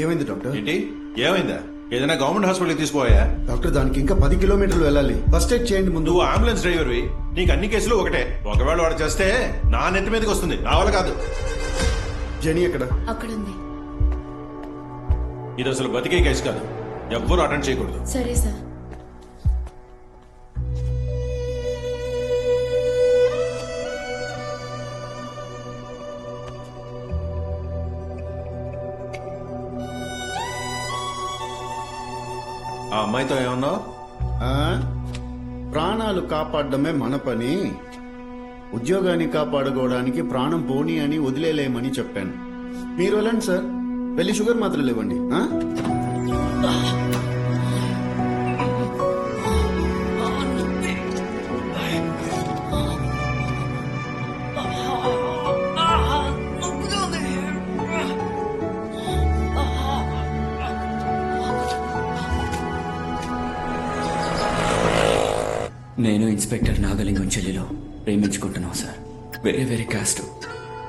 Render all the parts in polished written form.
ఏమైంది డాక్టర్? ఏంటి ఏమైందా? ఏదైనా గవర్నమెంట్ హాస్పిటల్కి తీసుకోయా? డాక్టర్ దానికి ఇంకా 10 కిలోమీటర్లు వెళ్ళాలి. ఫస్ట్ ఎయిడ్ చేయండి ముందు. నువ్వు అంబులెన్స్ డ్రైవర్వి, నీకు అన్ని కేసులు ఒకటే. ఒకవేళ వాడు చేస్తే నా నెత్తి మీదకి వస్తుంది, నా వల్ల కాదు. జెనీ ఎక్కడ? అక్కడుంది. ఇది అసలు బతికే కేసు కాదు, ఎవ్వరూ అటెండ్ చేయకూడదు. సరే సార్. ఆ అమ్మాయితో ఏమన్నావు? ఆ? ప్రాణాలు కాపాడడమే మన పని. ఉద్యోగాన్ని కాపాడుకోవడానికి ప్రాణం పోనీ అని వదిలేలేమని చెప్పాను. మీరు వెళ్ళండి సార్, వెళ్ళి షుగర్ మాత్రలు ఇవ్వండి. నేను ఇన్స్పెక్టర్ నాగలింగం చెల్లిలో ప్రేమించుకుంటున్నాం సార్. వేరే వేరే కాస్ట్.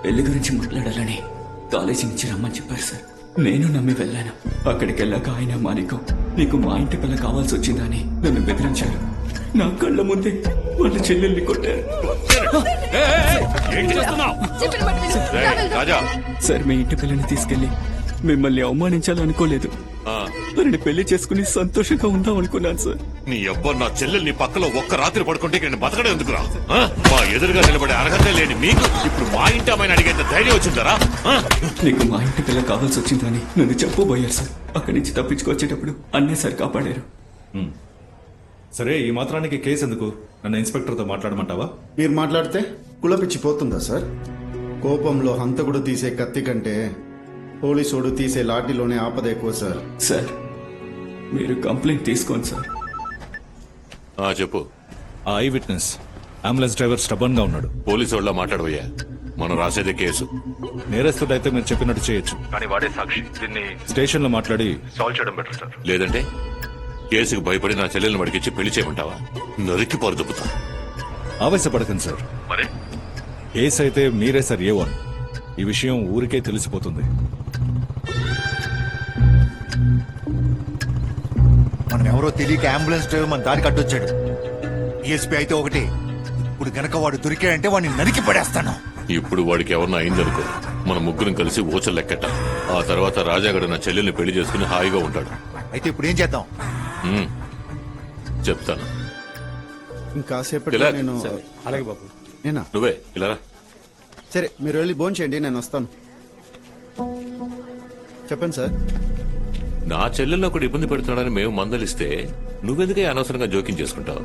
పెళ్లి గురించి మాట్లాడాలని కాలేజీ నుంచి రమ్మని చెప్పారు సార్. నేను నమ్మి వెళ్ళాను. అక్కడికి వెళ్ళాక ఆయన మానికం నీకు మా ఇంటి పిల్ల కావాల్సి వచ్చిందని నన్ను బెదిరించారు. నా కళ్ళ ముందే వాళ్ళ చెల్లెల్ని కొట్టారు. సార్ మీ ఇంటి పిల్లని తీసుకెళ్లి మిమ్మల్ని అవమానించాలనుకోలేదు. తనని పెళ్లి చేసుకుని సంతోషంగా ఉందాం అనుకున్నాను సార్. నీ అబ్బా నా చెల్లెలు నీ పక్కలో ఒక్క రాత్రి పడుకుంటే నేను బతకడం ఎందుకురా? మా ఎదురుగా నిలబడే అర్హత లేని మీకు ఇప్పుడు మా ఇంటి అమ్మాయిని అడిగేంత ధైర్యం వచ్చిందరా? నీకు మా ఇంటి పిల్ల కావాల్సి వచ్చిందని నన్ను చెప్పబోయారు సార్. అక్కడి నుంచి తప్పించుకొచ్చేటప్పుడు అన్నే సార్ కాపాడారు. సరే, ఈ మాత్రానికి కేసు ఎందుకు? నన్ను ఇన్స్పెక్టర్తో మాట్లాడమంటావా? మీరు మాట్లాడితే కులపిచ్చిపోతుందా సార్? కోపంలో హంతకుడు తీసే కత్తి కంటే పోలీసోడు తీసే లాఠీలోనే ఆపద ఎక్కువ సార్. సార్ మీరు కంప్లైంట్ తీసుకోండి సార్. చెప్పు. ఆ I witness ambulance driver stubborn గా ఉన్నాడు. పోలీసు వాళ్ళ మాట్లాడబోయా, మనం రాసేదే కేసు. నేరస్తుడైతే మీరు చెప్పినట్టు చేయొచ్చు, కానీ వాడే సాక్షి. దీన్ని స్టేషన్ లో మాట్లాడి సాల్వ్ చేయడం బెటర్ సార్. లేదంటే కేసుకు భయపడి నా చెల్లెల్ని మడికిచ్చి పెళ్లి చేయమంటావా? నరికి పరుదుపుతా. ఆవేశపడకండి సార్. మరి కేసు అయితే మీరే సార్ A1. ఈ విషయం ఊరికే తెలిసిపోతుంది. మనం ఎవరో తెలియక అంబులెన్స్ డ్రైవర్ మన దారి కట్టొచ్చాడు. డిఎస్పీ అయితే ఒకటి, ఇప్పుడు గనక వాడు దొరికాడంటే వాడిని నరికి పడేస్తాను. ఇప్పుడు వాడికి ఎవరన్నా అయిందనుకో, మన ముగ్గురం కలిసి ఊచలు లెక్కట. ఆ తర్వాత రాజాగడ నా చెల్లెల్ని పెళ్లి చేసుకుని హాయిగా ఉంటాడు. అయితే ఇప్పుడు ఏం చేద్దాం? చెప్తాను. ఇంకాసేపట్లో ఇలా? నేను అలాగే బాబు. నేనా? నువ్వే ఇలా రా. సరే మీరు వెళ్ళి భోన్ చేయండి, నేను వస్తాను. చెప్పండి సార్. నా చెల్లెల్లో ఒకటి ఇబ్బంది పెడుతున్నాడని మేము మందలిస్తే నువ్వెందుకే అనవసరంగా జోక్యం చేసుకుంటావు?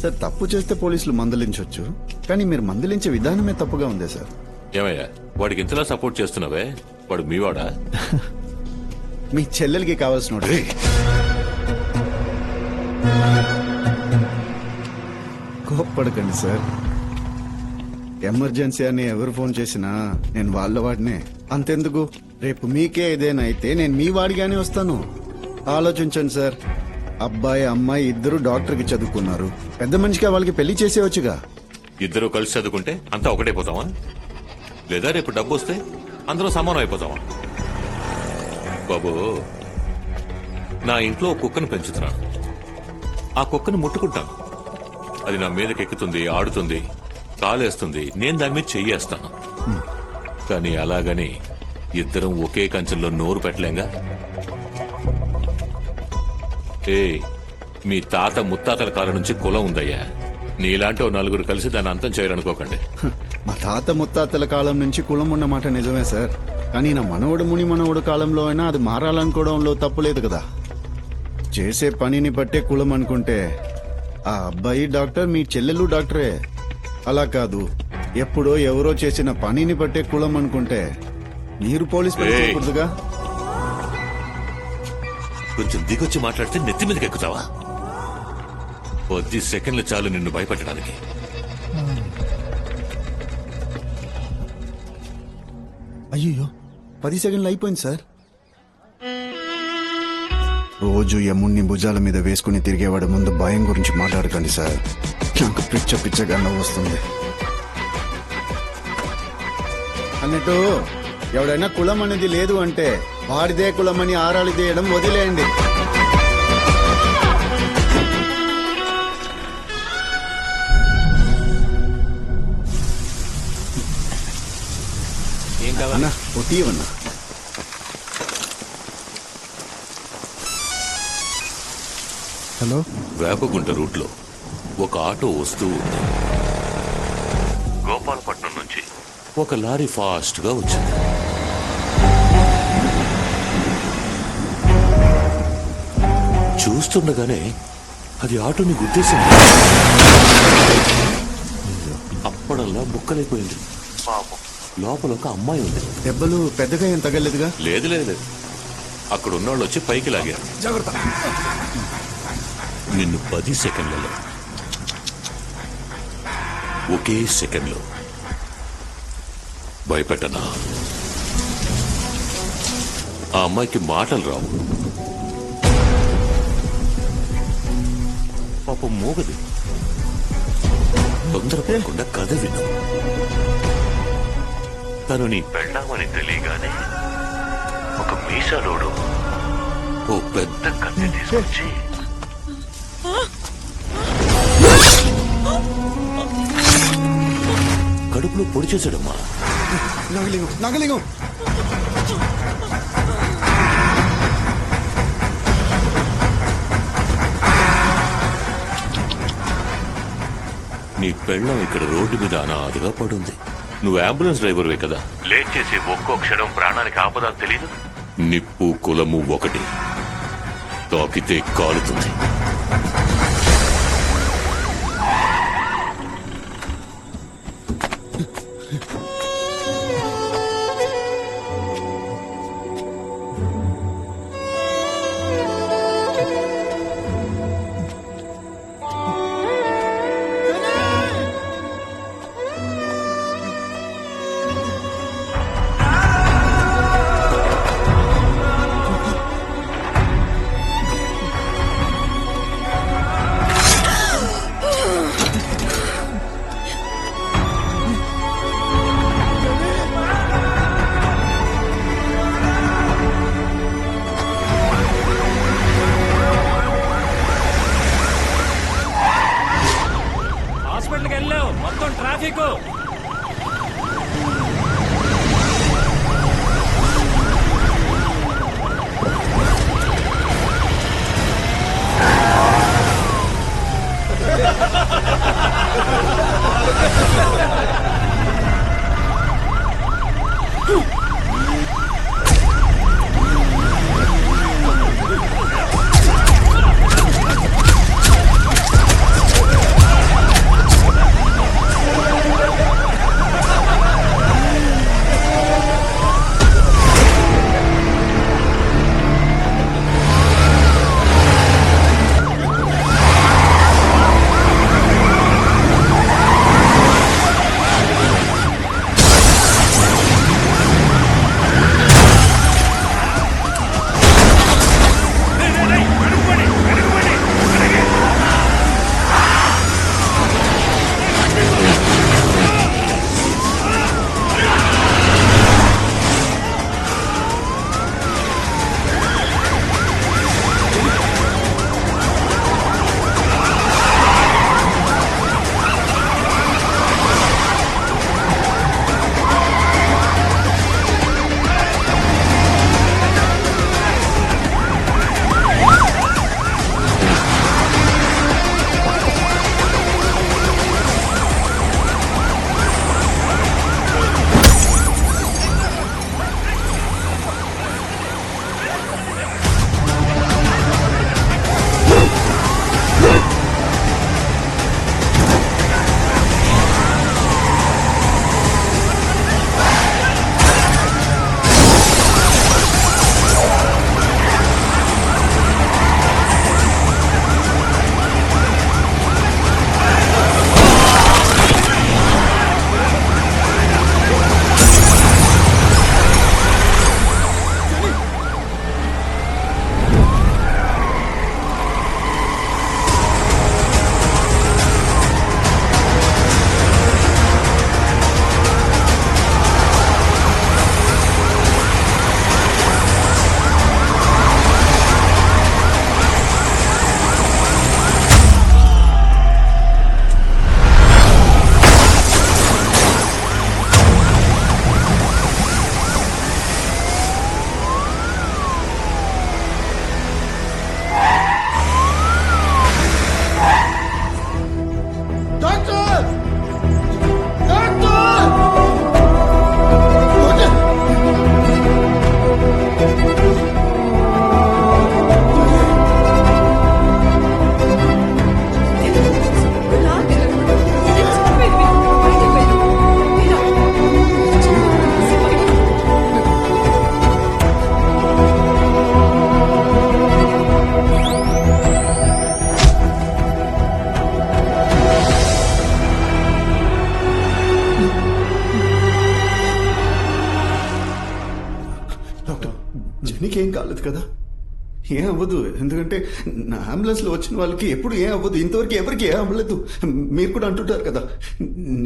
సార్ తప్పు చేస్తే పోలీసులు మందలించవచ్చు, కానీ మీరు మందలించే విధానమే తప్పుగా ఉంది సార్. ఏమయ్యా, వాడికి ఇంతలా సపోర్ట్ చేస్తున్నావే, వాడు మీవాడా? మీ చెల్లెలకి కావాల్సిన కోప్పడకండి సార్. ఎమర్జెన్సీ అని ఎవరు ఫోన్ చేసినా నేను వాళ్ళ వాడినే. అంతెందుకు, రేపు మీకే ఏదైనా అయితే నేను మీ వాడిగానే వస్తాను. ఆలోచించండి సార్. అబ్బాయి అమ్మాయి ఇద్దరు డాక్టర్కి చదువుకున్నారు. పెద్ద మనిషిగా వాళ్ళకి పెళ్లి చేసేవచ్చుగా. ఇద్దరు కలిసి చదువుకుంటే అంతా ఒకటైపోతావా? లేదా రేపు డబ్బు వస్తే అందరూ సమానం అయిపోతావా? బాబు, నా ఇంట్లో కుక్కను పెంచుతున్నాను. ఆ కుక్కను ముట్టుకుంటాను. అది నా మీదకి ఎక్కుతుంది, ఆడుతుంది, కాలేస్తుంది. నేను దాని మీద చెయ్యేస్తాను. కానీ అలాగని ఇద్దరం ఒకే కంచెంలో నోరు పెట్టలేంగా. మీ తాత ముత్తాతల కాలం నుంచి కులం ఉందయ్యా. నీలాంటి ఓ నలుగురు కలిసి దాన్ని అంతం చేయాలనుకోకండి. మా తాత ముత్తాతల కాలం నుంచి కులం ఉన్న మాట నిజమే సార్, కానీ నా మనవడు ముని మనవడు కాలంలో అయినా అది మారాలనుకోవడంలో తప్పులేదు కదా. చేసే పనిని బట్టే కులం అనుకుంటే ఆ అబ్బాయి డాక్టర్, మీ చెల్లెలు డాక్టరే. అలా కాదు, ఎప్పుడో ఎవరో చేసిన పనిని బట్టే కులం అనుకుంటే మీరు పోలీస్ పనిచేయకూడదుగా. కొంచెం దిగొచ్చి మాట్లాడితే నెత్తి మీదకి ఎక్కుతావా? 10 సెకండ్లు చాలు నిన్ను భయపెట్టడానికి. అయ్యో 10 సెకండ్లు అయిపోయింది సార్. రోజు యముణ్ణి భుజాల మీద వేసుకుని తిరిగేవాడు ముందు భయం గురించి మాట్లాడకండి సార్. నాకు పిచ్చగా నవ్వు వస్తుంది. అన్నట్టు ఎవడైనా కులం అనేది లేదు అంటే వాడిదే కులమని ఆరాలు తీయడం వదిలేయండి. అన్నా ఒట్టి ఇవ్వన్నా. హలో, వేపగుంట రూట్లో ఒక ఆటో వస్తూ ఉంది. గోపాలపట్నం నుంచి ఒక లారీ ఫాస్ట్ గా వచ్చింది. చూస్తుండగానే అది ఆటోని గుద్దేసింది. అప్పడల్లా బుక్కలైపోయింది. పాపం లోపల ఒక అమ్మాయి ఉంది. దెబ్బలు పెద్దగా ఏం తగలేదుగా? లేదు లేదు, అక్కడ ఉన్నోళ్ళు వచ్చి పైకి లాగారు. నిన్ను 10 సెకండ్లలో, ఒకే సెకండ్లో భయపెట్టనా? ఆ అమ్మాయికి మాటలు రావు, పాపం మూగది. తొందరపడకుండా కథ విను. తను నీ పెళ్ళామని తెలియగానే ఒక మీసాలోడు ఓ పెద్ద కత్తి తీసుకొచ్చి కడుపులో పొడి చేశాడమ్మా. నగలింగం నగలింగం. నీ పెళ్ళం ఇక్కడ రోడ్డు మీద అనాథగా పడుంది. నువ్వు అంబులెన్స్ డ్రైవర్వే కదా. లేట్ చేసి ఒక్కో క్షణం ప్రాణానికి ఆపదా తెలీదు. నిప్పు కులము ఒకటి, తాకితే కాలుతుంది. జర్నీకి ఏం కాలేదు కదా, ఏం అవ్వదు. ఎందుకంటే నా అంబులెన్స్ లో వచ్చిన వాళ్ళకి ఎప్పుడు ఏం అవ్వదు, ఇంతవరకు ఎవరికి ఏం అవ్వలేదు. మీరు కూడా అంటుంటారు కదా,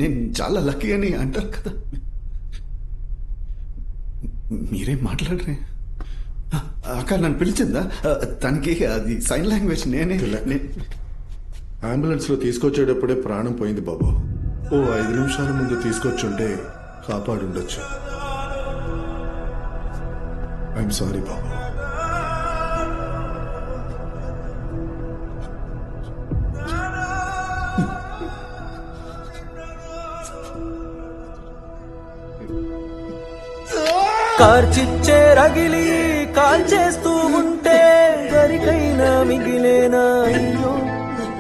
నేను చాలా లక్కీ అని అంటారు కదా. మీరేం మాట్లాడరే? అక్క నన్ను పిలిచిందా? తనకి అది సైన్ లాంగ్వేజ్ నేనే. అంబులెన్స్ లో తీసుకొచ్చేటప్పుడే ప్రాణం పోయింది బాబు. ఓ 5 నిమిషాల ముందు తీసుకొచ్చుంటే కాపాడుండొచ్చు. ఐఎమ్ సారీ బాబు. కార్చిచ్చే రగిలి కాల్చేస్తూ ఉంటే గరికైనా మిగిలేనా